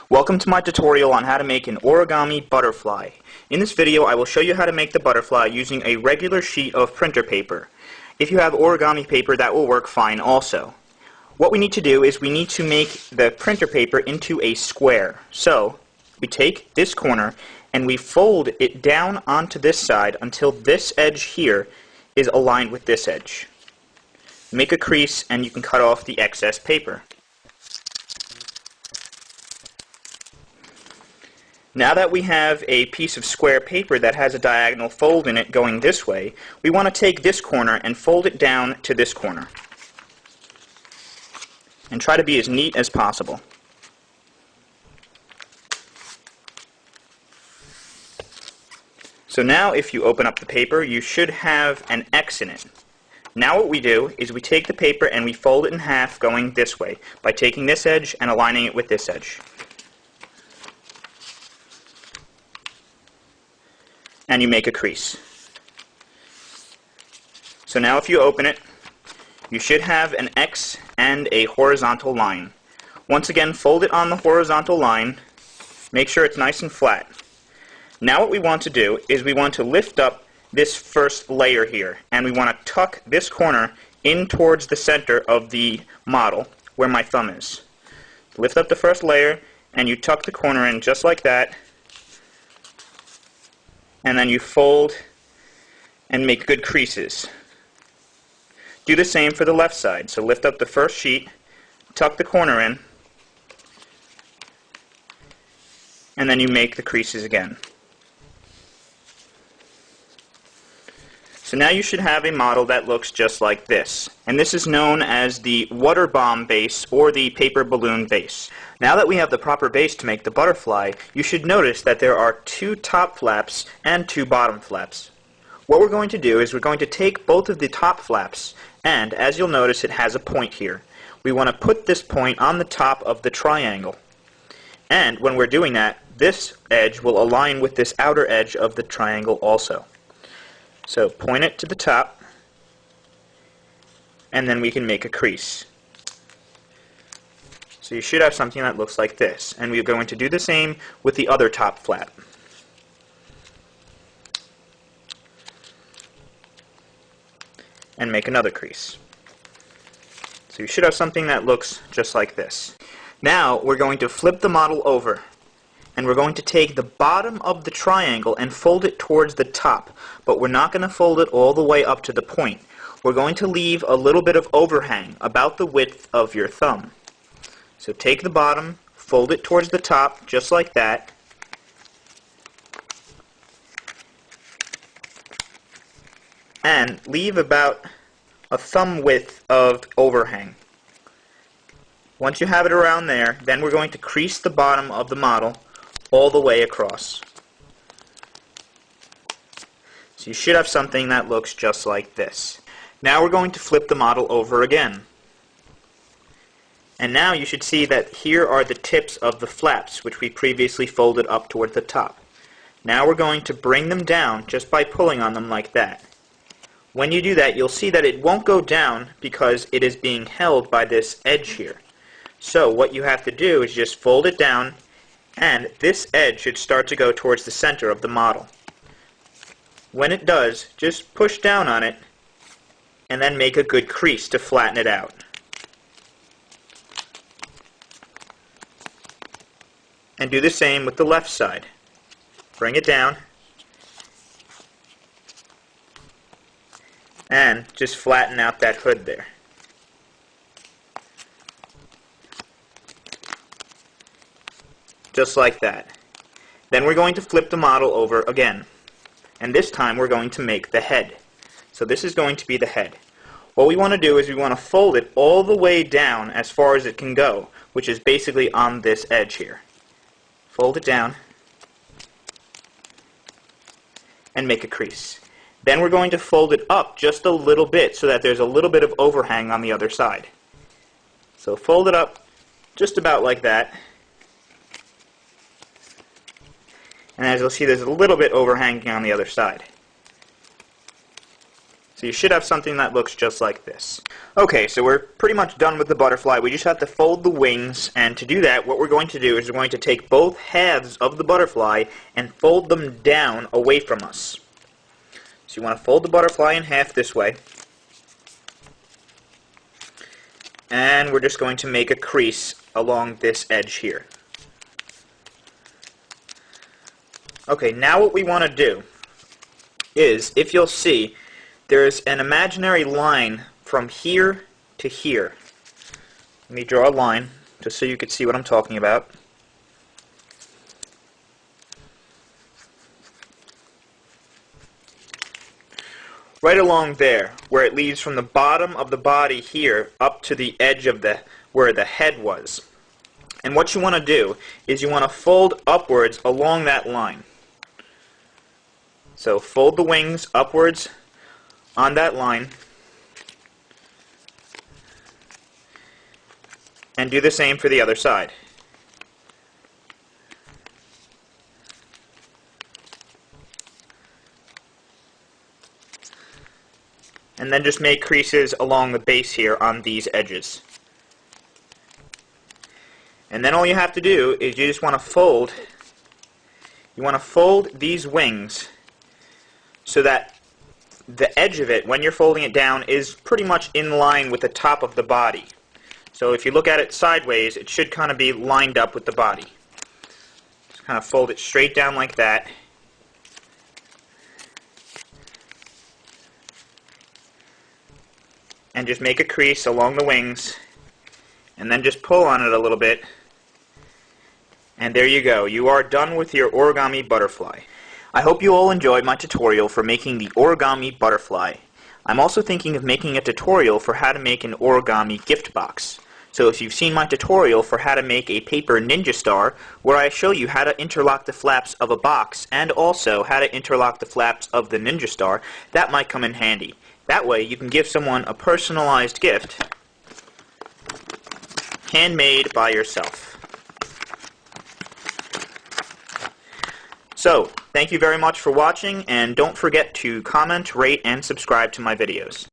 Welcome to my tutorial on how to make an origami butterfly. In this video I will show you how to make the butterfly using a regular sheet of printer paper. If you have origami paper, that will work fine also. What we need to do is we need to make the printer paper into a square. So we take this corner and we fold it down onto this side until this edge here is aligned with this edge. Make a crease and you can cut off the excess paper. Now that we have a piece of square paper that has a diagonal fold in it going this way, we want to take this corner and fold it down to this corner. And try to be as neat as possible. So now if you open up the paper, you should have an X in it. Now what we do is we take the paper and we fold it in half going this way by taking this edge and aligning it with this edge. And you make a crease. So now if you open it, you should have an X and a horizontal line. Once again, fold it on the horizontal line. Make sure it's nice and flat. Now what we want to do is we want to lift up this first layer here, and we want to tuck this corner in towards the center of the model where my thumb is. Lift up the first layer and you tuck the corner in just like that. And then you fold and make good creases. Do the same for the left side. So lift up the first sheet, tuck the corner in, and then you make the creases again. So now you should have a model that looks just like this. And this is known as the water bomb base or the paper balloon base. Now that we have the proper base to make the butterfly, you should notice that there are two top flaps and two bottom flaps. What we're going to do is we're going to take both of the top flaps, and as you'll notice it has a point here. We want to put this point on the top of the triangle. And when we're doing that, this edge will align with this outer edge of the triangle also. So point it to the top, and then we can make a crease. So you should have something that looks like this. And we're going to do the same with the other top flap. And make another crease. So you should have something that looks just like this. Now we're going to flip the model over. And we're going to take the bottom of the triangle and fold it towards the top. But we're not going to fold it all the way up to the point. We're going to leave a little bit of overhang, about the width of your thumb. So take the bottom, fold it towards the top, just like that. And leave about a thumb width of overhang. Once you have it around there, then we're going to crease the bottom of the model all the way across. So you should have something that looks just like this. Now we're going to flip the model over again. And now you should see that here are the tips of the flaps, which we previously folded up toward the top. Now we're going to bring them down just by pulling on them like that. When you do that, you'll see that it won't go down because it is being held by this edge here. So what you have to do is just fold it down, and this edge should start to go towards the center of the model. When it does, just push down on it and then make a good crease to flatten it out. And do the same with the left side. Bring it down and just flatten out that hood there. Just like that. Then we're going to flip the model over again. And this time we're going to make the head. So this is going to be the head. What we want to do is we want to fold it all the way down as far as it can go, which is basically on this edge here. Fold it down and make a crease. Then we're going to fold it up just a little bit so that there's a little bit of overhang on the other side. So fold it up just about like that. And as you'll see, there's a little bit overhanging on the other side. So you should have something that looks just like this. Okay, so we're pretty much done with the butterfly. We just have to fold the wings, and to do that, what we're going to do is we're going to take both halves of the butterfly and fold them down away from us. So you want to fold the butterfly in half this way. And we're just going to make a crease along this edge here. Okay, now what we want to do is, if you'll see, there's an imaginary line from here to here. Let me draw a line, just so you can see what I'm talking about. Right along there, where it leads from the bottom of the body here up to the edge of where the head was. And what you want to do is you want to fold upwards along that line. So fold the wings upwards on that line, and do the same for the other side. And then just make creases along the base here on these edges. And then all you have to do is you just want to fold these wings so that the edge of it, when you're folding it down, is pretty much in line with the top of the body. So if you look at it sideways, it should kind of be lined up with the body. Just kind of fold it straight down like that. And just make a crease along the wings, and then just pull on it a little bit. And there you go. You are done with your origami butterfly. I hope you all enjoyed my tutorial for making the origami butterfly. I'm also thinking of making a tutorial for how to make an origami gift box. So if you've seen my tutorial for how to make a paper ninja star, where I show you how to interlock the flaps of a box and also how to interlock the flaps of the ninja star, that might come in handy. That way you can give someone a personalized gift, handmade by yourself. So, thank you very much for watching, and don't forget to comment, rate, and subscribe to my videos.